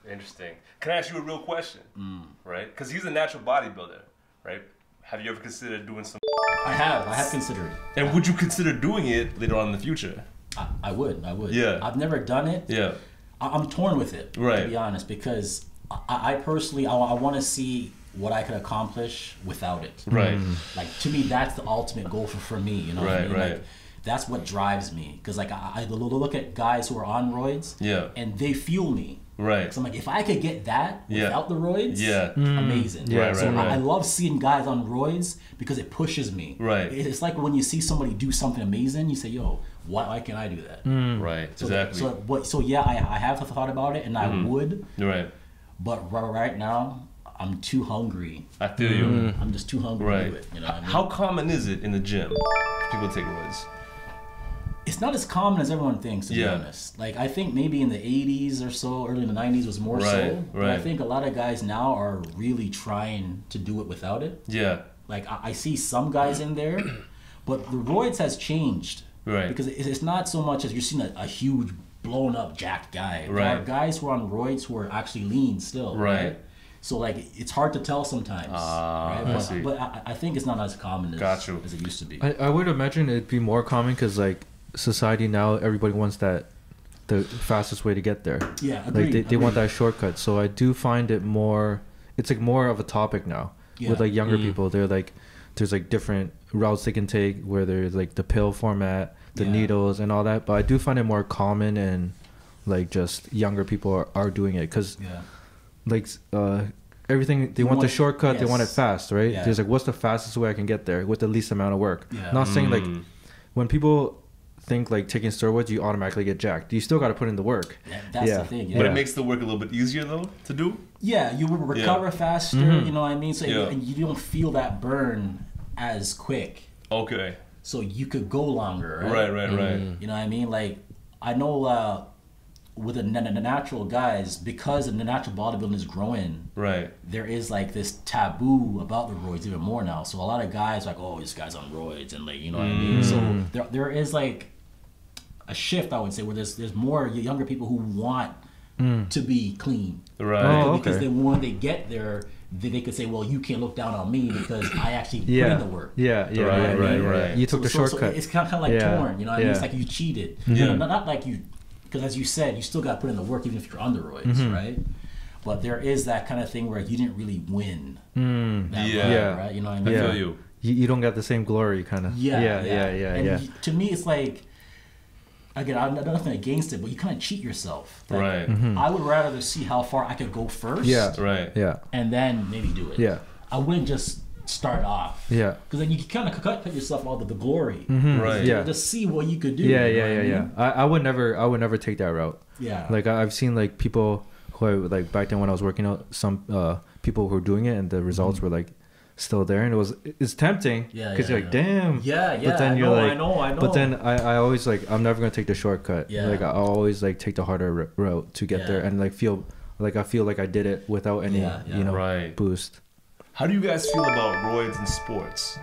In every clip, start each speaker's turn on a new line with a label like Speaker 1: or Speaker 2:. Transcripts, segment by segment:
Speaker 1: Interesting. Can I ask you a real question? Right? Because he's a natural bodybuilder, right? Have you ever considered doing some?
Speaker 2: I have considered it.
Speaker 1: And would you consider doing it later on in the future?
Speaker 2: I would.
Speaker 1: Yeah.
Speaker 2: I've never done it.
Speaker 1: Yeah.
Speaker 2: I'm torn with it,
Speaker 1: Right.
Speaker 2: to be honest, because I personally, I want to see what I could accomplish without it.
Speaker 1: Right.
Speaker 2: Like, to me, that's the ultimate goal for me, you know what I
Speaker 1: Right,
Speaker 2: mean?
Speaker 1: right.
Speaker 2: Like, that's what drives me. Because, like, I look at guys who are on roids,
Speaker 1: Yeah.
Speaker 2: and they fuel me.
Speaker 1: Right.
Speaker 2: So I'm like, if I could get that
Speaker 1: Yeah.
Speaker 2: without the roids,
Speaker 1: Yeah.
Speaker 2: amazing.
Speaker 1: Yeah,
Speaker 2: So
Speaker 1: right, right.
Speaker 2: I love seeing guys on roids because it pushes me.
Speaker 1: Right.
Speaker 2: It's like when you see somebody do something amazing, you say, yo, why can't I do that?
Speaker 1: Right.
Speaker 2: So,
Speaker 1: Exactly.
Speaker 2: So yeah, I have thought about it, and I would,
Speaker 1: Right.
Speaker 2: but right now, I'm too hungry.
Speaker 1: I feel you.
Speaker 2: I'm just too hungry to do it. You know what I mean?
Speaker 1: How common is it in the gym for people to take roids?
Speaker 2: It's not as common as everyone thinks, to be honest. Like, I think maybe in the 80s or so, early in the 90s was more so. But I think a lot of guys now are really trying to do it without it.
Speaker 1: Yeah.
Speaker 2: Like, I see some guys in there, but the roids has changed.
Speaker 1: Right.
Speaker 2: Because it's not so much as you're seeing a huge, blown up, jacked guy. There are guys who are on roids who are actually lean still.
Speaker 1: Right.
Speaker 2: So, like, it's hard to tell sometimes. Right? But I think it's not as common as it used to be.
Speaker 3: I would imagine it'd be more common because, like, society now, everybody wants the fastest way to get there.
Speaker 2: Yeah, agreed,
Speaker 3: like they want that shortcut. So I do find it more, it's like more of a topic now with like younger people. They're like, there's like different routes they can take where there's like the pill format, the needles and all that. But I do find it more common and like just younger people are doing it because like everything, they want the shortcut, they want it fast, right? There's like, what's the fastest way I can get there with the least amount of work? Not saying like when people think like taking steroids you automatically get jacked. You still got to put in the work.
Speaker 2: That's the thing.
Speaker 1: But it makes the work a little bit easier though to do.
Speaker 2: Yeah, you will recover faster. You know what I mean. So and you don't feel that burn as quick.
Speaker 1: Okay.
Speaker 2: So you could go longer. Right.
Speaker 1: Right.
Speaker 2: You know what I mean. Like I know with the natural guys, because the natural bodybuilding is growing. Right. There is like this taboo about the roids even more now. So a lot of guys are like, oh, this guy's on roids, and like, you know what I mean. So there is like a shift, I would say, where there's more younger people who want to be clean, right? Because then when they get there, they could say, well, you can't look down on me because I actually put in the work.
Speaker 1: Right.
Speaker 2: You took the shortcut. So it's kind of like torn, you know what I mean? It's like you cheated. Not like you, because as you said, you still got to put in the work even if you're on the roids, right? But there is that kind of thing where you didn't really win. Right? You know what I mean?
Speaker 1: I feel you.
Speaker 3: You don't get the same glory, kind of.
Speaker 2: And to me, it's like, again, I'm nothing against it, but you kind of cheat yourself. Like, I would rather see how far I could go first. And then maybe do it. I wouldn't just start off. Because then you kind of cut yourself out of the glory. Just see what you could do.
Speaker 3: I would never take that route. Like I've seen like people who like back then when I was working out, some people who were doing it and the results were like still there, and it's tempting because you're like, damn. But then you're like, I know. But then I always like, I'm never gonna take the shortcut. Like I always like take the harder route to get there, and like I feel like I did it without any boost.
Speaker 1: How do you guys feel about roids in sports?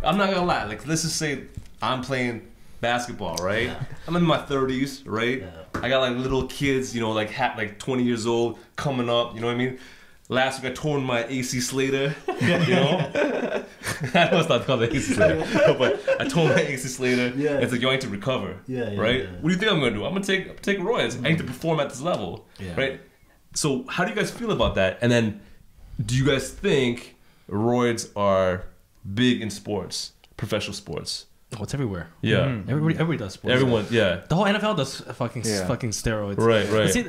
Speaker 1: I'm not gonna lie. Like, let's just say I'm playing basketball, right? I'm in my 30s, right? I got like little kids, you know, like 20 years old coming up. You know what I mean? Last week I tore my AC Slater, you know? I know it's not called the AC Slater, but I tore my AC Slater. It's like, you need to recover, right? What do you think I'm gonna do? I'm gonna take roids. I need to perform at this level, right? So how do you guys feel about that? And then, do you guys think roids are big in sports, professional sports?
Speaker 4: Oh, it's everywhere. Everybody does sports.
Speaker 1: Everyone, the
Speaker 4: whole NFL does fucking steroids.
Speaker 1: Right.
Speaker 4: But see,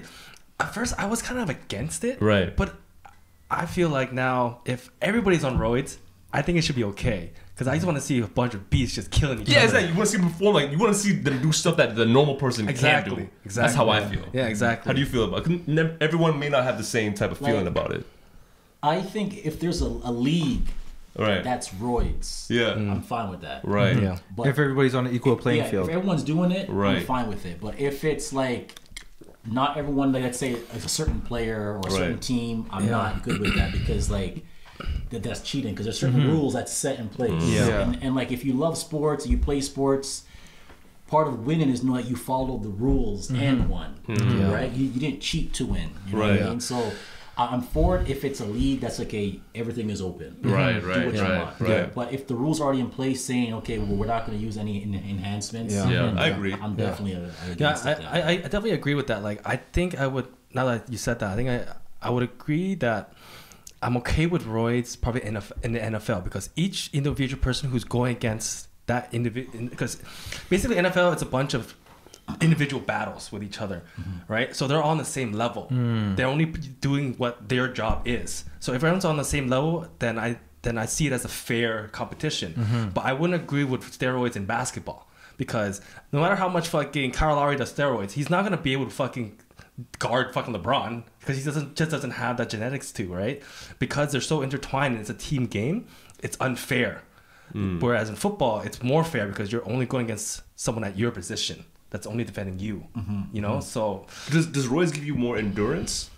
Speaker 4: at first I was kind of against it. Right. But I feel like now, if everybody's on roids, I think it should be okay. Because I just want to see a bunch of beasts just killing each other.
Speaker 1: Exactly. You want to see them perform, like, you want to see them do stuff that the normal person can't do. That's how I feel.
Speaker 4: Yeah, exactly.
Speaker 1: How do you feel about it? Everyone may not have the same type of feeling about it.
Speaker 2: I think if there's a league that's roids, I'm fine with that.
Speaker 3: But if everybody's on an equal playing field.
Speaker 2: If everyone's doing it, I'm fine with it. But if it's like not everyone, like, let's say a certain player or a certain team, I'm not good with that, because like that's cheating, because there's certain rules that's set in place. And like, if you love sports, you play sports, part of winning is knowing that you followed the rules and won, right? You didn't cheat to win, you know what I mean? So I'm for it if it's a league that's okay, everything is open.
Speaker 1: Right.
Speaker 2: But if the rules are already in place saying, okay, well, we're not going to use any enhancements,
Speaker 1: I agree.
Speaker 2: I'm definitely against it.
Speaker 4: I definitely agree with that. Like, I think I would, now that you said that, I think I would agree that I'm okay with roids probably in the NFL, because each individual person who's going against that individual, because basically NFL, it's a bunch of individual battles with each other, right? So they're all on the same level. They're only doing what their job is. So if everyone's on the same level, then I see it as a fair competition. But I wouldn't agree with steroids in basketball, because no matter how much fucking Kyle Lowry does steroids, he's not gonna be able to fucking guard fucking LeBron, because he doesn't have that genetics too, right? Because they're so intertwined and it's a team game, it's unfair. Whereas in football, it's more fair because you're only going against someone at your position that's only defending you. You know, so
Speaker 1: does roids give you more endurance?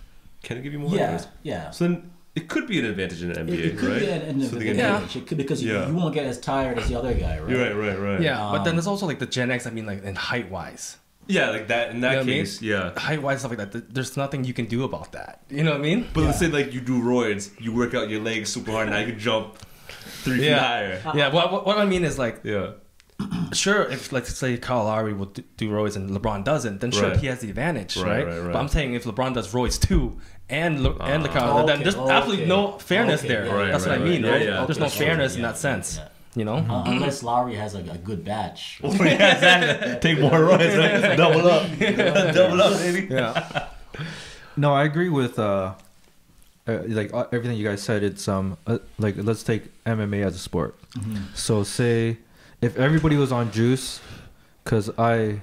Speaker 1: Can it give you more endurance?
Speaker 2: Yeah.
Speaker 1: So then it could be an advantage in the NBA,
Speaker 2: it could
Speaker 1: right?
Speaker 2: be an advantage. It could, because you won't get as tired as the other guy, right?
Speaker 1: Right.
Speaker 4: Yeah, but then there's also like the Gen X. I mean, like in height wise.
Speaker 1: Yeah, like that. In that case,
Speaker 4: height wise stuff like that. There's nothing you can do about that. You know what I mean?
Speaker 1: But let's say like you do roids, you work out your legs super hard, and now you can jump 3 feet higher.
Speaker 4: Yeah. What I mean is like, sure, if let's say Kyle Lowry will do roids and LeBron doesn't, then sure he has the advantage, right? But I'm saying if LeBron does roids too and Kyle, then there's absolutely no fairness there. That's what I mean. Right? There's no fairness in that sense. You know,
Speaker 2: unless Lowry has a good batch.
Speaker 1: Take more roids, right? Double up, baby.
Speaker 3: Yeah. No, I agree with like everything you guys said. It's like, let's take MMA as a sport. So say if everybody was on juice, because I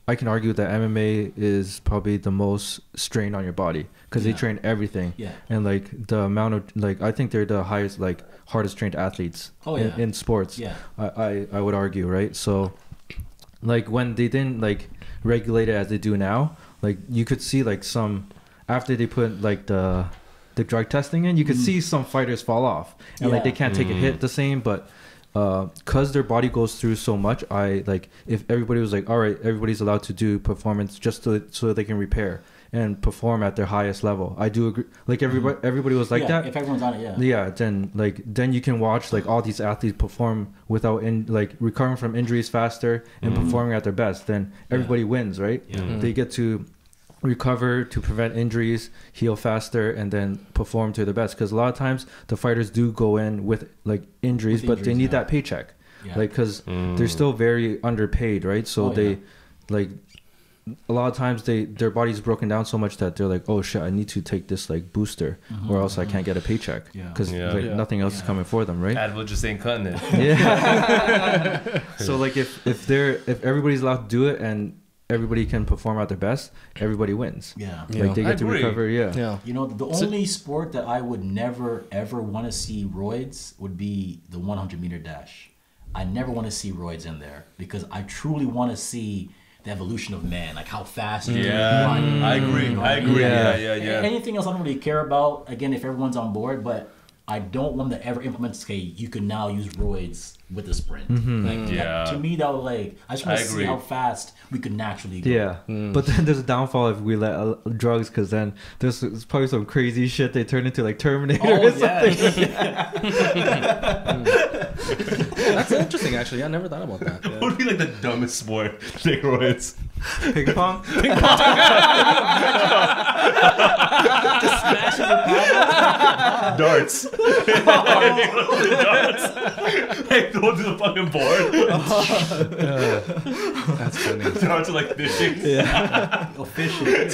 Speaker 3: can argue that MMA is probably the most strain on your body, because they train everything. And like the amount of, like, I think they're the highest, like, hardest trained athletes in sports. I would argue, right? So like when they didn't like regulate it as they do now, like you could see like some, after they put like the drug testing in, you could see some fighters fall off, and like they can't take a hit the same, but because their body goes through so much, I like, if everybody was like, all right, everybody's allowed to do performance just so they can repair and perform at their highest level. I do agree. Like everybody was like that.
Speaker 2: If everyone's on it,
Speaker 3: then you can watch like all these athletes perform without like recovering from injuries faster and performing at their best. Then everybody wins, right? They get to recover, to prevent injuries, heal faster, and then perform to their best. Because a lot of times the fighters do go in with like injuries, but they need that paycheck, like, because they're still very underpaid, right? So they like, a lot of times their body's broken down so much that they're like, oh shit, I need to take this like booster or else I can't get a paycheck, because like nothing else is coming for them, right?
Speaker 1: Advil just ain't cutting it.
Speaker 3: So like if everybody's allowed to do it and everybody can perform at their best, everybody wins. Like they get to recover.
Speaker 2: You know, the only sport that I would never ever want to see roids would be the 100-meter dash. I never want to see roids in there, because I truly want to see the evolution of man, like how fast you run.
Speaker 1: I agree.
Speaker 2: Anything else I don't really care about, again, if everyone's on board, but I don't want to ever implement, okay, you can now use roids with the sprint. Like, to me, that would, like, I just want to see how fast we could naturally go.
Speaker 3: But then there's a downfall if we let drugs, because then there's probably some crazy shit they turn into like Terminator or something.
Speaker 4: That's interesting, actually. I never thought about that.
Speaker 1: What would be like the dumbest sport? Steroids.
Speaker 3: Ping pong.
Speaker 2: Just smashing the paddle.
Speaker 1: Darts. Hey, don't do the fucking board.
Speaker 4: That's funny.
Speaker 1: Darts are like fishing.
Speaker 2: Fishing.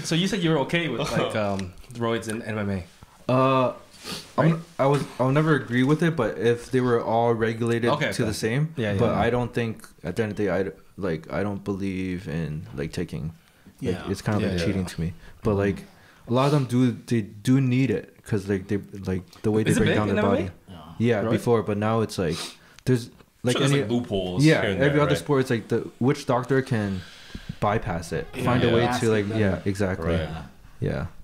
Speaker 4: So you said you were okay with like roids and MMA.
Speaker 3: I'll never agree with it, but if they were all regulated to the same, but I don't think at the end of the day, I don't believe in like taking, like, it's kind of like cheating to me. But like a lot of them do need it, because like they like the way they break down their body. Before, but now it's like there's like
Speaker 1: any like loopholes.
Speaker 3: Every other sport, it's like which doctor can bypass it, find a way to like exactly.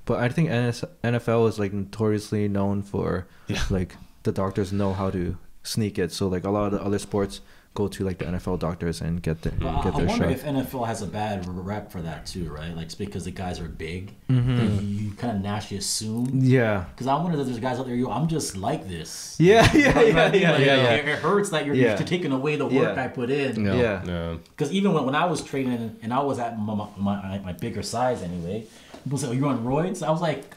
Speaker 3: But I think NFL is like notoriously known for like the doctors know how to sneak it. So like a lot of the other sports go to like the NFL doctors and get their
Speaker 2: I
Speaker 3: shot.
Speaker 2: wonder if NFL has a bad rep for that too, right? Like, it's because the guys are big, you kind of naturally assume.
Speaker 3: Yeah.
Speaker 2: Because I wonder that there's guys out there, I'm just like this.
Speaker 3: Yeah.
Speaker 2: It hurts that you're taking away the work I put in.
Speaker 3: Yeah.
Speaker 2: Because even when I was training and I was at my bigger size anyway, people say, "Oh, you're on roids?" I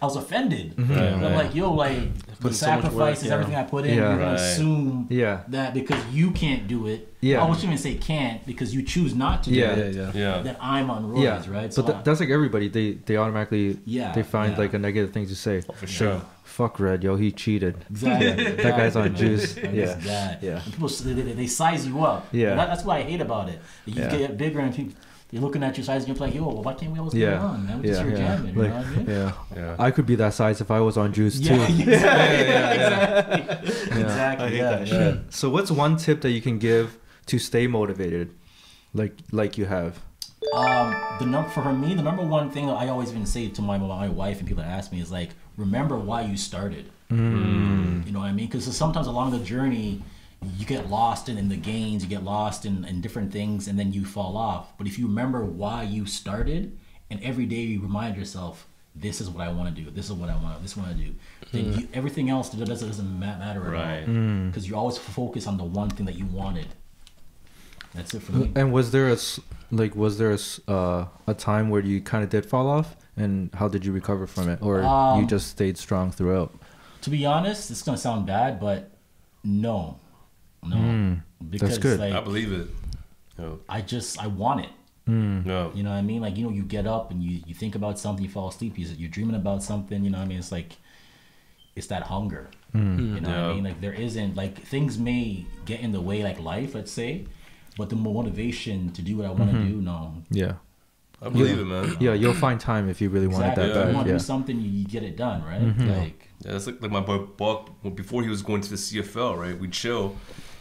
Speaker 2: was offended. I'm like, yo, like the sacrifices, everything I put in, you're gonna assume that because you can't do it. I won't even say can't because you choose not to do it. That I'm on roids, right? So
Speaker 3: but that's like everybody. They automatically they find like a negative thing to say.
Speaker 1: For sure.
Speaker 3: Fuck Red, yo, he cheated.
Speaker 2: Exactly.
Speaker 3: That guy's on juice.
Speaker 2: Yeah. And people they size you up.
Speaker 3: Yeah.
Speaker 2: That's what I hate about it. You get bigger and people. You're looking at your size and you're like, yo, well, why can't we always get on, man? We just jamming, you know what I mean?
Speaker 3: Yeah. I could be that size if I was on juice too.
Speaker 2: Exactly.
Speaker 3: I hate that shit. So what's one tip that you can give to stay motivated, like you have?
Speaker 2: For me, the number one thing that I always even say to my wife and people that ask me is like, remember why you started. You know what I mean? Because sometimes along the journey, you get lost in the gains, you get lost in different things, and then you fall off. But if you remember why you started, and every day you remind yourself, this is what I want to do, this is what I want to do, then everything else doesn't matter at all. Because you always focus on the one thing that you wanted. That's it for me.
Speaker 3: And was there a time where you kind of did fall off, and how did you recover from it, or you just stayed strong throughout?
Speaker 2: To be honest, it's gonna sound bad, but no, because
Speaker 3: that's good.
Speaker 2: Like,
Speaker 1: I believe it.
Speaker 2: I want it.
Speaker 1: No.
Speaker 2: You know what I mean? Like, you get up and you think about something, you fall asleep, you're dreaming about something, you know what I mean? It's like, it's that hunger. You know what I mean? Like, there isn't, like, things may get in the way, like life, let's say, but the motivation to do what I want to do, no.
Speaker 3: Yeah.
Speaker 1: I believe it, man.
Speaker 3: Yeah, you'll find time if you really want it that bad.
Speaker 2: If you want to do something, you get it done, right? Like,
Speaker 1: that's like my boy Buck, before he was going to the CFL, right? We'd chill,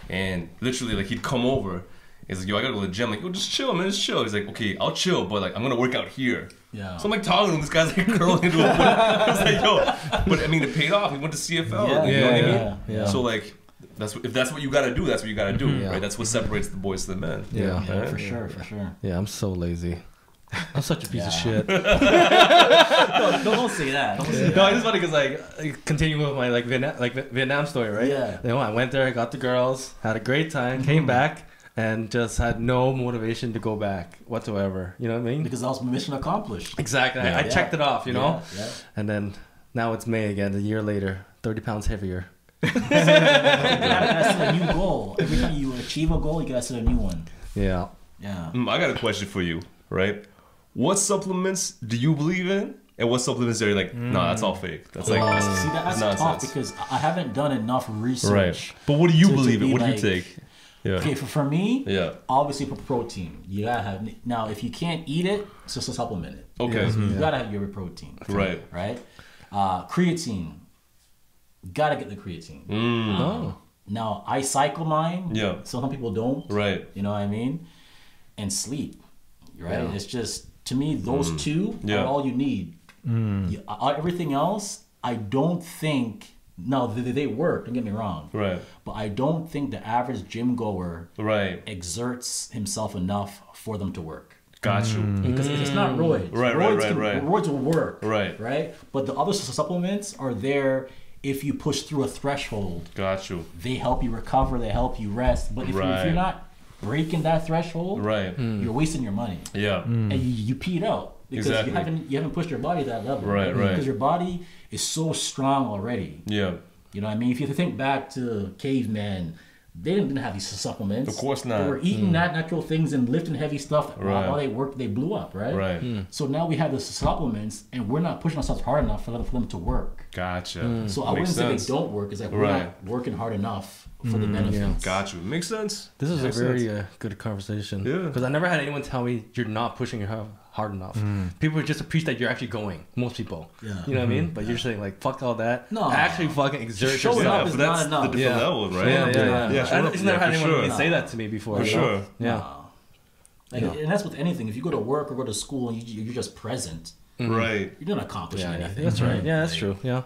Speaker 1: and literally, like, he'd come over. He's like, yo, I gotta go to the gym. I'm like, yo, just chill, man, just chill. He's like, okay, I'll chill, but like, I'm gonna work out here.
Speaker 2: Yeah.
Speaker 1: So I'm like talking to him. This guy's like curling into a foot. I was like, yo, but I mean, it paid off. He went to CFL. You know what I mean? So like, if that's what you gotta do, that's what you gotta do, right? That's what separates the boys from the men.
Speaker 2: Yeah, for sure.
Speaker 4: Yeah, I'm so lazy. I'm such a piece of shit.
Speaker 2: No, don't say that.
Speaker 4: No, I just want to continue with my Vietnam story, right?
Speaker 2: Yeah.
Speaker 4: You know, I went there, got the girls, had a great time, came back, and just had no motivation to go back whatsoever. You know what I mean?
Speaker 2: Because that was mission accomplished.
Speaker 4: Exactly. I checked it off, you know?
Speaker 2: Yeah.
Speaker 4: And then now it's May again, a year later, 30 pounds heavier.
Speaker 2: You gotta set a new goal. Every time you achieve a goal, you gotta set a new one.
Speaker 4: Yeah.
Speaker 1: I got a question for you, right? What supplements do you believe in? And what supplements are you like, nah, that's all fake. That's like
Speaker 2: see, that's tough because I haven't done enough research.
Speaker 1: Right. But what do you believe in? What do you take? Yeah.
Speaker 2: Okay, for me, obviously for protein, you gotta have. Now, if you can't eat it, it's just a supplement it.
Speaker 1: Okay.
Speaker 2: You gotta have your protein.
Speaker 1: Right.
Speaker 2: Right. Creatine. Gotta get the creatine. Now I cycle mine. Yeah. Some people don't.
Speaker 1: Right.
Speaker 2: You know what I mean? And sleep. Right. Yeah. It's just, to me, those two are all you need. Everything else, I don't think. No, they work. Don't get me wrong. Right. But I don't think the average gym goer exerts himself enough for them to work.
Speaker 1: Got you.
Speaker 2: Because it's not roids. Right. Roids will work. Right. But the other supplements are there if you push through a threshold. Got you. They help you recover. They help you rest. But if you're not breaking that threshold, you're wasting your money. Yeah. And you peed out. Because you haven't pushed your body to that level. Right. Because your body is so strong already. Yeah. You know what I mean? If you think back to cavemen, they didn't have these supplements. Of course not. They were eating natural things and lifting heavy stuff. While they worked, they blew up, right? So now we have the supplements, and we're not pushing ourselves hard enough for them to work. Gotcha. So I wouldn't say they don't work. It's like we're not working hard enough for the benefits. Yeah.
Speaker 1: Got you. Makes sense.
Speaker 4: This is a very good conversation. Yeah. Because I never had anyone tell me you're not pushing your hard enough. People just appreciate that you're actually going. Most people. Yeah. You know what I mean? But you're saying like, fuck all that. No. Actually fucking exert yourself.
Speaker 2: Showing up is not enough.
Speaker 1: The different level, right?
Speaker 4: Yeah. I just never had anyone even say that to me before.
Speaker 1: For sure.
Speaker 2: Yeah. And that's with anything. If you go to work or go to school and you're just present,
Speaker 1: right,
Speaker 2: you're not accomplishing anything.
Speaker 4: That's right. Yeah, that's true. Yeah.